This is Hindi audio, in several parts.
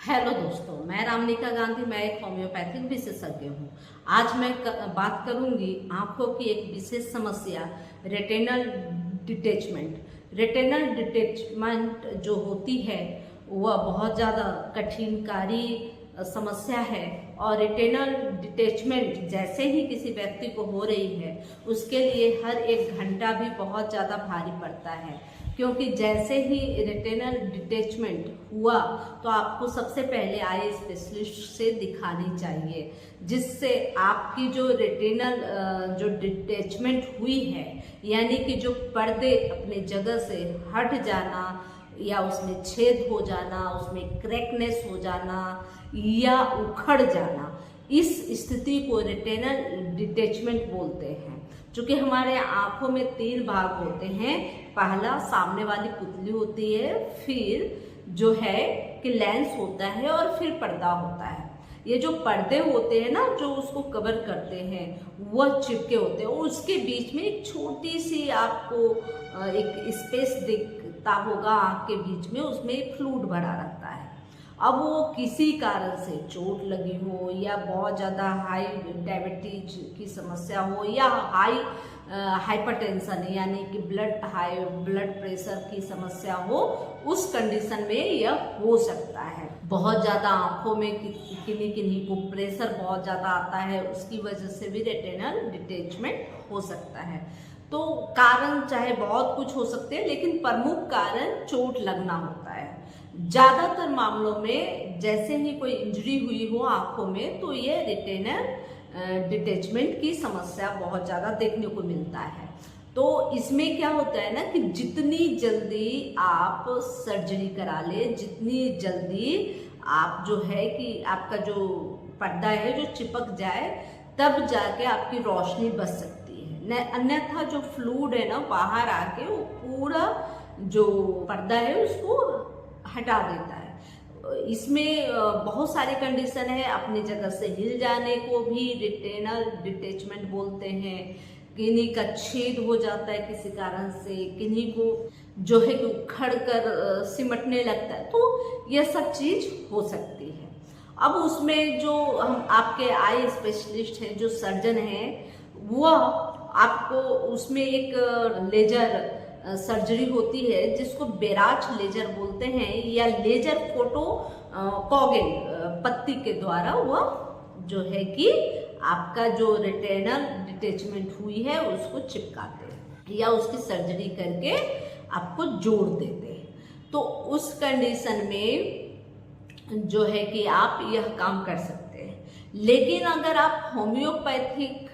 हेलो दोस्तों, मैं रामनिका गांधी। मैं एक होम्योपैथिक विशेषज्ञ हूँ। आज मैं बात करूंगी आंखों की एक विशेष समस्या, रेटिनल डिटेचमेंट। रेटिनल डिटेचमेंट जो होती है वह बहुत ज़्यादा कठिनकारी समस्या है। और रेटिनल डिटेचमेंट जैसे ही किसी व्यक्ति को हो रही है उसके लिए हर एक घंटा भी बहुत ज़्यादा भारी पड़ता है, क्योंकि जैसे ही रेटिनल डिटेचमेंट हुआ तो आपको सबसे पहले आई स्पेशलिस्ट से दिखानी चाहिए, जिससे आपकी जो रेटिनल जो डिटेचमेंट हुई है, यानी कि जो पर्दे अपने जगह से हट जाना या उसमें छेद हो जाना, उसमें क्रैकनेस हो जाना या उखड़ जाना, इस स्थिति को रेटिनल डिटेचमेंट बोलते हैं। चूंकि हमारे आंखों में 3 भाग होते हैं। पहला सामने वाली पुतली होती है, फिर जो है कि लेंस होता है और फिर पर्दा होता है। ये जो पर्दे होते हैं ना, जो उसको कवर करते हैं, वह चिपके होते हैं। उसके बीच में एक छोटी सी आपको एक स्पेस दिखता होगा आँख के बीच में, उसमें एक फ्लूइड भरा रहता है। अब वो किसी कारण से चोट लगी हो या बहुत ज़्यादा हाई डायबिटीज की समस्या हो या हाइपरटेंशन यानी कि ब्लड प्रेशर की समस्या हो, उस कंडीशन में यह हो सकता है। बहुत ज़्यादा आंखों में किन्हीं को प्रेशर बहुत ज़्यादा आता है, उसकी वजह से भी रेटिनल डिटेचमेंट हो सकता है। तो कारण चाहे बहुत कुछ हो सकते हैं, लेकिन प्रमुख कारण चोट लगना होता है। ज़्यादातर मामलों में जैसे ही कोई इंजरी हुई हो आंखों में, तो ये रेटिनल डिटेचमेंट की समस्या बहुत ज़्यादा देखने को मिलता है। तो इसमें क्या होता है ना कि जितनी जल्दी आप सर्जरी करा ले, जितनी जल्दी आप जो है कि आपका जो पर्दा है जो चिपक जाए, तब जाके आपकी रोशनी बच सकती है। अन्यथा जो फ्लूइड है ना, बाहर आके वो पूरा जो पर्दा है उसको हटा देता है। इसमें बहुत सारी कंडीशन है। अपनी जगह से हिल जाने को भी रेटिनल डिटेचमेंट बोलते हैं। किन्हीं का छेद हो जाता है किसी कारण से, किन्हीं को जो है कि उखड़ कर सिमटने लगता है, तो यह सब चीज हो सकती है। अब उसमें जो हम आपके आई स्पेशलिस्ट हैं, जो सर्जन हैं, वह आपको उसमें एक लेजर सर्जरी होती है जिसको बेराच लेजर बोलते हैं, या लेजर फोटो कॉगेल पत्ती के द्वारा वह जो है कि आपका जो रेटिनल डिटेचमेंट हुई है उसको चिपकाते हैं या उसकी सर्जरी करके आपको जोड़ देते हैं। तो उस कंडीशन में जो है कि आप यह काम कर सकते हैं। लेकिन अगर आप होम्योपैथिक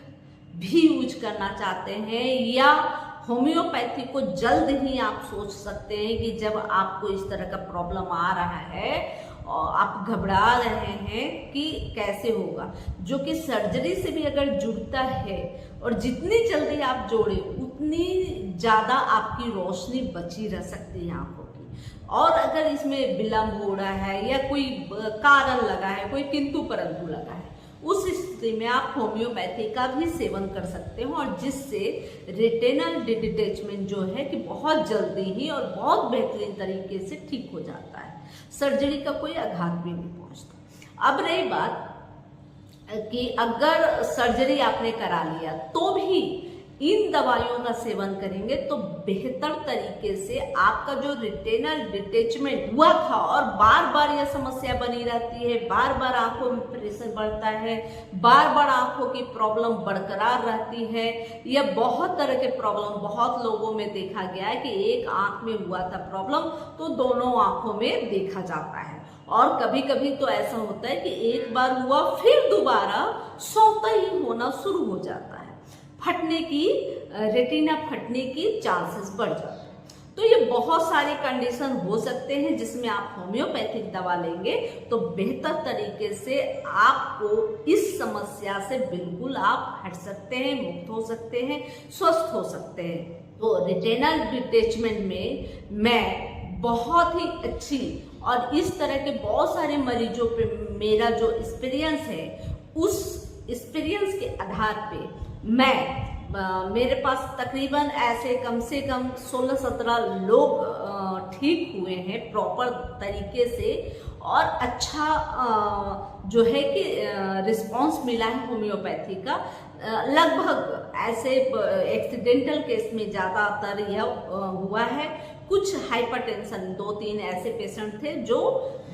भी यूज करना चाहते हैं, या होम्योपैथी को जल्द ही आप सोच सकते हैं कि जब आपको इस तरह का प्रॉब्लम आ रहा है और आप घबरा रहे हैं कि कैसे होगा, जो कि सर्जरी से भी अगर जुड़ता है, और जितनी जल्दी आप जोड़े उतनी ज़्यादा आपकी रोशनी बची रह सकती है आंखों की। और अगर इसमें विलम्ब हो रहा है या कोई कारण लगा है, कोई किंतु परंतु लगा है, उस स्थिति में आप होम्योपैथी का भी सेवन कर सकते हो, और जिससे रेटिनल डिटेचमेंट जो है कि बहुत जल्दी ही और बहुत बेहतरीन तरीके से ठीक हो जाता है। सर्जरी का कोई आघात भी नहीं पहुंचता। अब रही बात कि अगर सर्जरी आपने करा लिया तो भी इन दवाइयों का सेवन करेंगे तो बेहतर तरीके से आपका जो रेटिनल डिटेचमेंट हुआ था, और बार बार यह समस्या बनी रहती है, बार बार आंखों में प्रेशर बढ़ता है, बार बार आंखों की प्रॉब्लम बरकरार रहती है। यह बहुत तरह के प्रॉब्लम बहुत लोगों में देखा गया है कि एक आंख में हुआ था प्रॉब्लम तो दोनों आंखों में देखा जाता है। और कभी कभी तो ऐसा होता है कि एक बार हुआ फिर दोबारा स्वतः ही होना शुरू हो जाता है, फटने की रेटिना फटने की चांसेस बढ़ जाते हैं। तो ये बहुत सारे कंडीशन हो सकते हैं जिसमें आप होम्योपैथिक दवा लेंगे तो बेहतर तरीके से आपको इस समस्या से बिल्कुल आप हट सकते हैं, मुक्त हो सकते हैं, स्वस्थ हो सकते हैं। तो रेटिनल डिटेचमेंट में मैं बहुत ही अच्छी और इस तरह के बहुत सारे मरीजों पे मेरा जो एक्सपीरियंस है, उस एक्सपीरियंस के आधार पे मैं मेरे पास तकरीबन ऐसे कम से कम 16-17 लोग ठीक हुए हैं प्रॉपर तरीके से, और अच्छा जो है कि रिस्पांस मिला है होम्योपैथी का। लगभग ऐसे एक्सीडेंटल केस में ज़्यादातर यह हुआ है। कुछ हाइपरटेंशन 2-3 ऐसे पेशेंट थे जो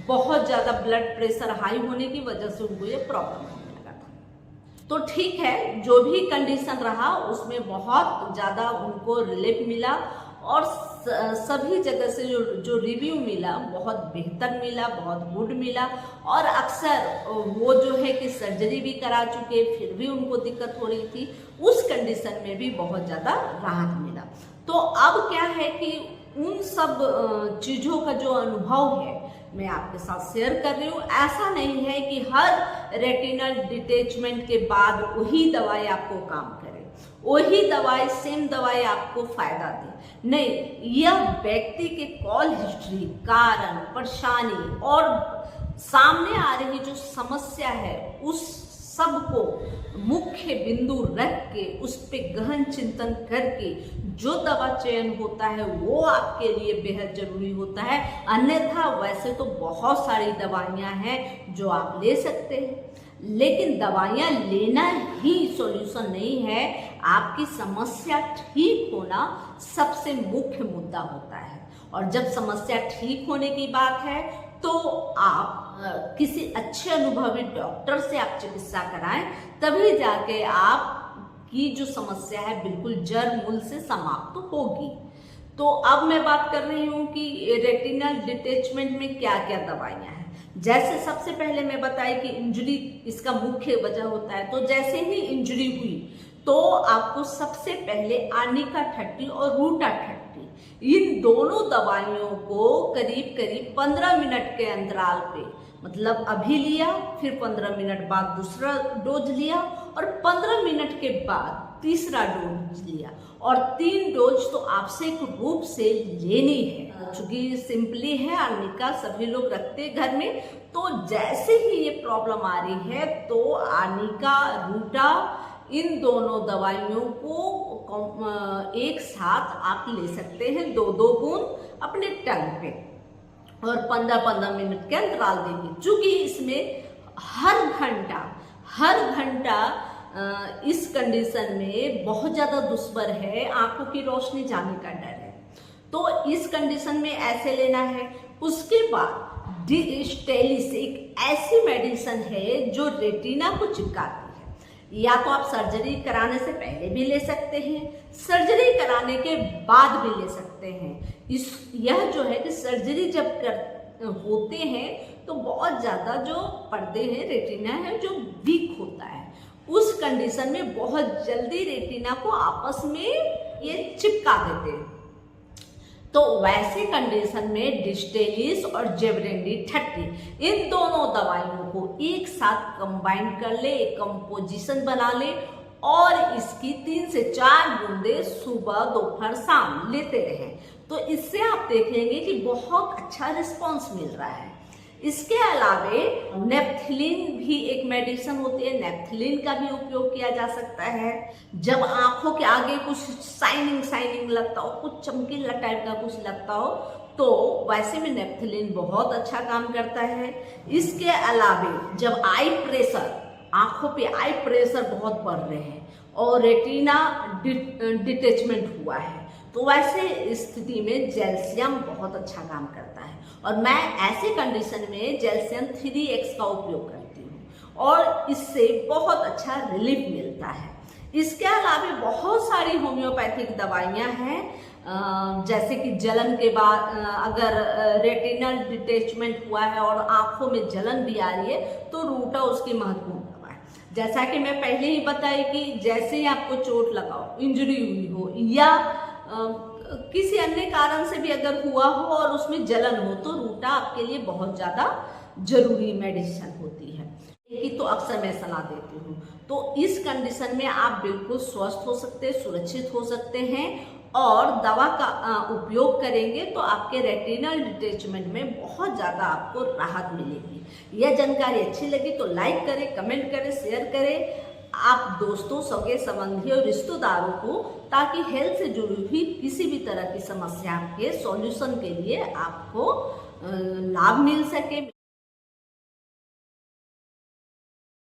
बहुत ज़्यादा ब्लड प्रेशर हाई होने की वजह से उनको ये प्रॉब्लम होने लगा था। तो ठीक है, जो भी कंडीशन रहा उसमें बहुत ज़्यादा उनको रिलीफ मिला, और सभी जगह से जो रिव्यू मिला बहुत बेहतर मिला, बहुत गुड मिला। और अक्सर वो जो है कि सर्जरी भी करा चुके, फिर भी उनको दिक्कत हो रही थी, उस कंडीशन में भी बहुत ज़्यादा राहत मिला। तो अब क्या है कि उन सब चीज़ों का जो अनुभव है मैं आपके साथ शेयर कर रही हूँ। ऐसा नहीं है कि हर रेटिनल डिटैचमेंट के बाद वही दवाई आपको काम करे, वही दवाई सेम दवाई आपको फायदा दे, नहीं। यह व्यक्ति के कॉल हिस्ट्री, कारण, परेशानी और सामने आ रही जो समस्या है उस सबको मुख्य बिंदु रख के उस पे गहन चिंतन करके जो दवा चयन होता है वो आपके लिए बेहद जरूरी होता है। अन्यथा वैसे तो बहुत सारी दवाइयां हैं जो आप ले सकते हैं, लेकिन दवाइयां लेना ही सॉल्यूशन नहीं है। आपकी समस्या ठीक होना सबसे मुख्य मुद्दा होता है, और जब समस्या ठीक होने की बात है तो आप किसी अच्छे अनुभवी डॉक्टर से आप चिकित्सा कराएं, तभी जाके आप की जो समस्या है बिल्कुल जड़ मूल से समाप्त होगी। तो अब मैं बात कर रही हूँ कि रेटिनल डिटैचमेंट में क्या क्या दवाइयाँ हैं। जैसे सबसे पहले मैं बताई कि इंजरी इसका मुख्य वजह होता है। तो जैसे ही इंजरी हुई तो आपको सबसे पहले आर्निका 30 और रूटा 30 इन दोनों दवाइयों को करीब करीब 15 मिनट के अंतराल पे, मतलब अभी लिया, फिर 15 मिनट बाद दूसरा डोज लिया, और 15 मिनट के बाद तीसरा डोज लिया, और 3 डोज तो आवश्यक रूप से लेनी है। चूंकि सिंपली है, आर्निका सभी लोग रखते घर में, तो जैसे ही ये प्रॉब्लम आ रही है तो आर्निका, रूटा, इन दोनों दवाइयों को एक साथ आप ले सकते हैं 2-2 बूंद अपने टंग पे, और 15-15 मिनट के अंतराल देंगे। चूंकि इसमें हर घंटा इस कंडीशन में बहुत ज्यादा दुष्बर है, आंखों की रोशनी जाने का डर है, तो इस कंडीशन में ऐसे लेना है। उसके बाद डिस्टेलिस एक ऐसी मेडिसिन है जो रेटिना को चिपकाती है। या तो आप सर्जरी कराने से पहले भी ले सकते हैं, सर्जरी कराने के बाद भी ले सकते हैं। यह जो है कि सर्जरी जब होते हैं तो बहुत ज़्यादा जो पर्दे हैं, रेटिना है, जो वीक होता है, उस कंडीशन में बहुत जल्दी रेटिना को आपस में ये चिपका देते हैं। तो वैसे कंडीशन में डिस्टेलिस और जेवरेंडी 30 इन दोनों दवाइयों को एक साथ कंबाइन कर ले, एक कंपोजिशन बना ले, और इसकी 3 से 4 बूंदे सुबह, दोपहर, शाम लेते रहें। तो इससे आप देखेंगे कि बहुत अच्छा रिस्पांस मिल रहा है। इसके अलावे नेप्थिलीन भी एक मेडिसिन होती है, नेप्थिलीन का भी उपयोग किया जा सकता है। जब आंखों के आगे कुछ शाइनिंग लगता हो, कुछ चमकीला टाइप का कुछ लगता हो, तो वैसे में नेप्थिलीन बहुत अच्छा काम करता है। इसके अलावे जब आई प्रेशर, आंखों पे आई प्रेशर बहुत बढ़ रहे हैं और रेटिना डिटैचमेंट हुआ है, तो वैसे स्थिति में जेल्शियम बहुत अच्छा काम करता है, और मैं ऐसे कंडीशन में जेल्शियम 3x का उपयोग करती हूँ, और इससे बहुत अच्छा रिलीफ मिलता है। इसके अलावा बहुत सारी होम्योपैथिक दवाइयाँ हैं, जैसे कि जलन के बाद अगर रेटिनल डिटैचमेंट हुआ है और आंखों में जलन भी आ रही है तो रूटा उसकी महत्वपूर्ण दवा है। जैसा कि मैं पहले ही बताई कि जैसे ही आपको चोट लगाओ, इंजरी हुई हो, या किसी अन्य कारण से भी अगर हुआ हो और उसमें जलन हो, तो रूटा आपके लिए बहुत ज्यादा जरूरी मेडिसिन होती है। कि तो अक्सर मैं सलाह देती हूँ। तो इस कंडीशन में आप बिल्कुल स्वस्थ हो सकते हैं, सुरक्षित हो सकते हैं, और दवा का उपयोग करेंगे तो आपके रेटिनल डिटैचमेंट में बहुत ज़्यादा आपको राहत मिलेगी। यह जानकारी अच्छी लगी तो लाइक करें, कमेंट करें, शेयर करें, आप दोस्तों, सगे संबंधी और रिश्तेदारों को, ताकि हेल्थ से जुड़ी हुई किसी भी तरह की समस्या के सॉल्यूशन के लिए आपको लाभ मिल सके।